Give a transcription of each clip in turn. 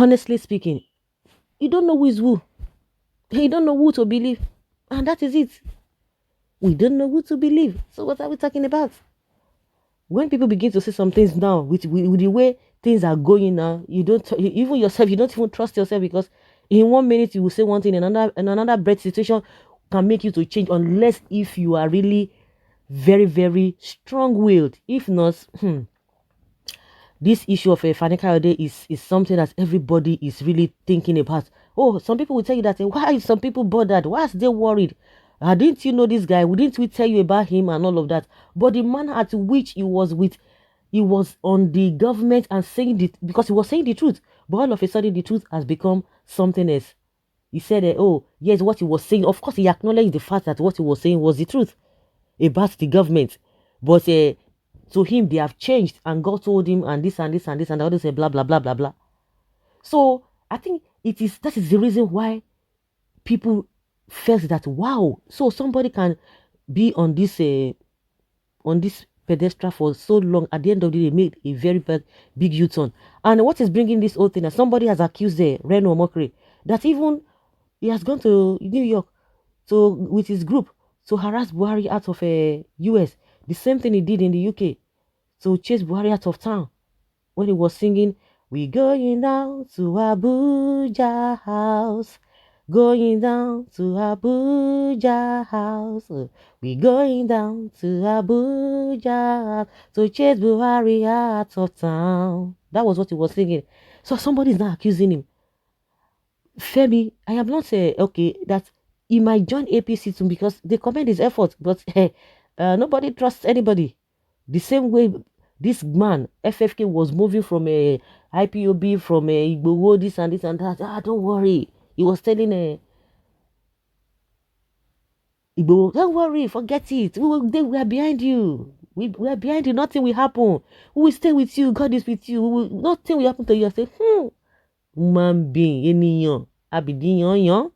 honestly speaking, you don't know who is who. You don't know who to believe. And that is it. We don't know who to believe. So what are we talking about? When people begin to say some things now, with the way things are going now, you don't even yourself, you don't even trust yourself, because in 1 minute you will say one thing, and another breath situation can make you to change, unless if you are really very, very strong-willed. If not, this issue of a financial holiday is something that everybody is really thinking about. Oh, some people will tell you that, why is some people bothered? Why are they worried? Didn't you know this guy? Didn't we tell you about him and all of that? But the man at which he was with, he was on the government and saying it because he was saying the truth. But all of a sudden, the truth has become something else. He said, oh, yes, what he was saying. Of course, he acknowledged the fact that what he was saying was the truth about the government. But to him, they have changed, and God told him, and this and this and this, and the others say blah blah blah blah blah. So I think that is the reason why people felt that, wow, so somebody can be on this pedestal for so long. At the end of the day, they made a very big U-turn. And what is bringing this whole thing? That somebody has accused Reno Omokri that even he has gone to New York with his group to harass Buhari out of US. The same thing he did in the UK to chase Buhari out of town when he was singing, "We going down to Abuja house, going down to Abuja house, we going down to Abuja to chase Buhari out of town." That was what he was singing. So somebody is now accusing him. Femi, I am not saying okay that he might join APC too because they commend his effort, but nobody trusts anybody. The same way this man FFK was moving from a IPOB, from a Igbowo, this and this and that. Don't worry. He was telling Igbowo, don't worry, forget it. We are behind you. We are behind you. Nothing will happen. We will stay with you. God is with you. Nothing will happen to you. I say, human being, ènìyàn, abidiyan.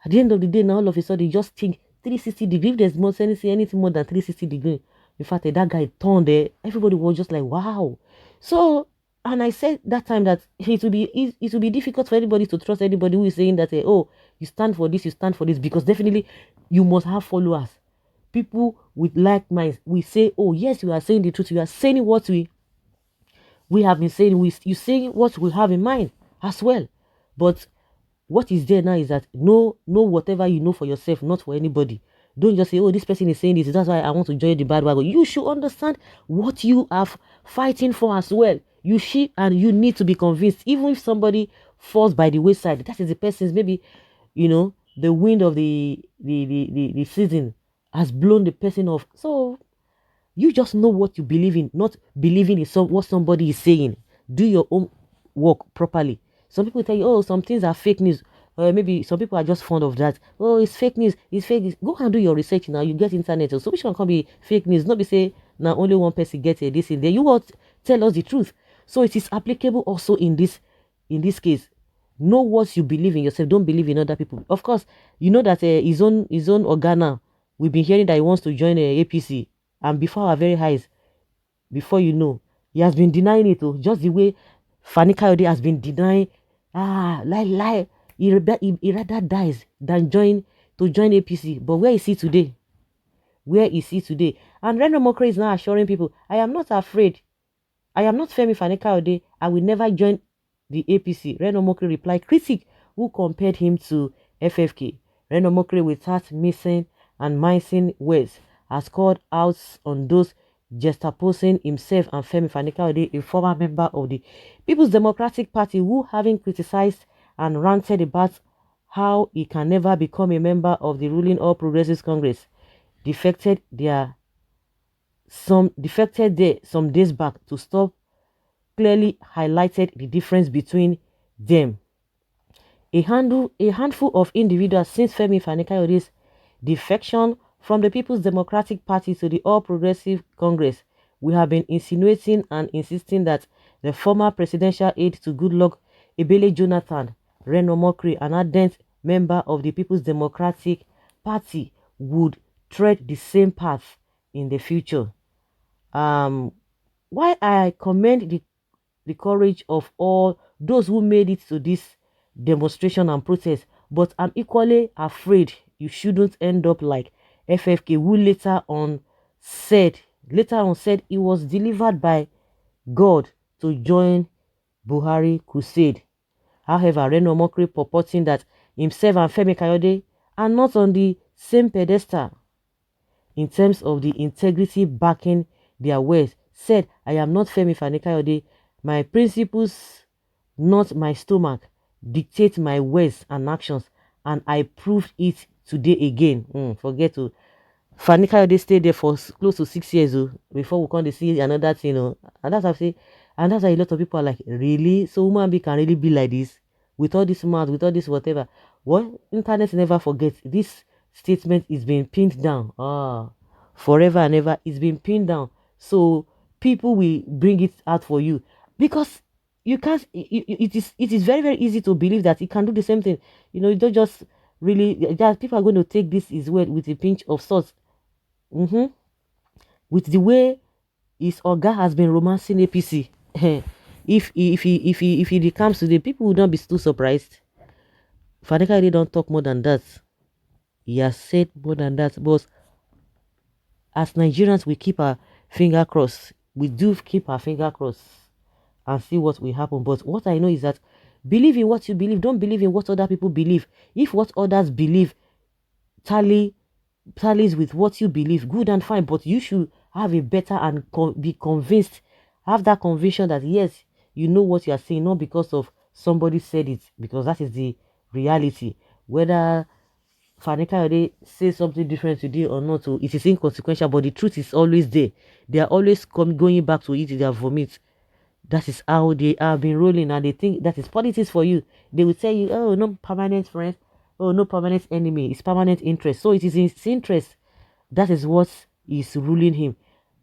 At the end of the day, now all of a sudden, you just think 360 degrees. If there's more anything more than 360 degrees, in fact, that guy turned there. Everybody was just like, wow. So, and I said that time that it will be difficult for anybody to trust anybody who is saying that, oh, you stand for this, because definitely you must have followers. People with like minds, we say, oh, yes, you are saying the truth. You are saying what we have been saying. You saying what we have in mind as well. But what is there now is that know whatever you know for yourself, not for anybody. Don't just say, oh, this person is saying this, that's why I want to join the bad wagon. You should understand what you are fighting for as well. You should, and you need to be convinced. Even if somebody falls by the wayside, that is the person's, maybe, the wind of the season has blown the person off. So you just know what you believe in, not believing in what somebody is saying. Do your own work properly. Some people tell you, oh, some things are fake news. Maybe some people are just fond of that. Oh, it's fake news. It's fake news. Go and do your research now. You get internet. So which one can be fake news? Not be say now only one person gets this in there. You will tell us the truth. So it is applicable also in this case. Know what you believe in yourself. Don't believe in other people. Of course, you know that his own Organa. We've been hearing that he wants to join APC, and before our very eyes, before you know, he has been denying it. Just the way Fani Kayode has been denying. Lie. He rather dies than join APC. But where is he today? Where is he today? And Reno Omokri is now assuring people, I am not afraid. I am not Femi Fani Kayode. I will never join the APC. Reno Omokri replied, critic who compared him to FFK. Reno Omokri, without missing and missing words, has called out on those juxtaposing himself and Femi Fani Kayode, a former member of the People's Democratic Party, who, having criticized and ranted about how he can never become a member of the ruling All Progressives Congress, defected there some days back to stop, clearly highlighted the difference between them. A handful of individuals since Femi Fani Kayode's defection from the People's Democratic Party to the All Progressive Congress, we have been insinuating and insisting that the former presidential aide to Goodluck Ebele Jonathan, Reno Omokri, an ardent member of the People's Democratic Party, would tread the same path in the future. While I commend the courage of all those who made it to this demonstration and protest. But I'm equally afraid you shouldn't end up like FFK, who later on said he was delivered by God to join Buhari crusade. However, Reno Omokri, purporting that himself and Femi Kayode are not on the same pedestal in terms of the integrity backing their words, said, I am not Femi Kayode. My principles, not my stomach, dictate my words and actions, and I proved it today again. Forget to Fani Kayode stayed there for close to 6 years before we come to see another thing. And that's how I say, and that's why a lot of people are like, really? So human being can really be like this? With all this mouth, with all this whatever. What? Internet never forgets. This statement is being pinned down. Forever and ever. It's been pinned down. So people will bring it out for you. Because you can't, it is very, very easy to believe that it can do the same thing. You don't just really, that people are going to take this his word with a pinch of salt. With the way his Oga has been romancing APC, if he comes to the people, would not be too surprised. Fadeka really don't talk more than that. He has said more than that. But as Nigerians, we keep our finger crossed. We do keep our finger crossed and see what will happen. But what I know is that believe in what you believe. Don't believe in what other people believe. If what others believe tallies with what you believe, good and fine, but you should have a better and be convinced, have that conviction that yes, you know what you are saying, not because of somebody said it, because that is the reality. Whether Fani Kayode says something different today or not, it is inconsequential, but the truth is always there. They are always going back to eat their vomit. That is how they have been rolling, and they think that is politics for you. They will tell you, oh, no permanent friend, oh, no permanent enemy, it's permanent interest. So it is his interest. That is what is ruling him.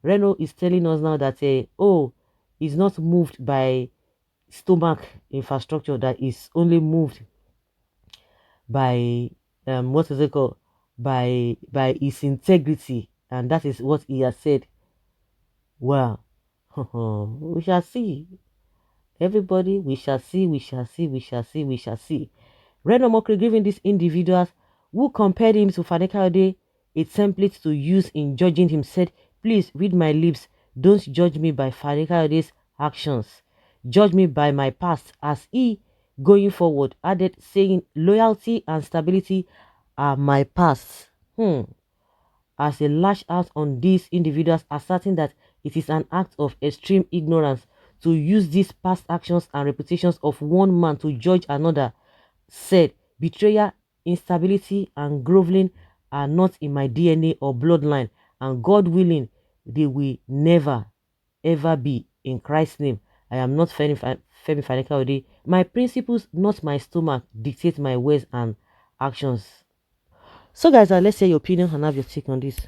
Reno is telling us now that, he's not moved by stomach infrastructure, that is only moved by, what is it called? By his integrity. And that is what he has said. Well, we shall see. Everybody, we shall see, we shall see, we shall see, we shall see. Reno Omokri giving these individuals who compared him to Fani Kayode a template to use in judging him, said, please read my lips. Don't judge me by Fani Kayode's actions. Judge me by my past. As he, going forward, added, saying, loyalty and stability are my past. As a lash out on these individuals, asserting that it is an act of extreme ignorance to use these past actions and reputations of one man to judge another, said, betrayal, instability, and groveling are not in my DNA or bloodline, and God willing, they will never, ever be. In Christ's name, I am not Femi Fani Kayode. My principles, not my stomach, dictate my words and actions. So guys, let's hear your opinion and have your take on this.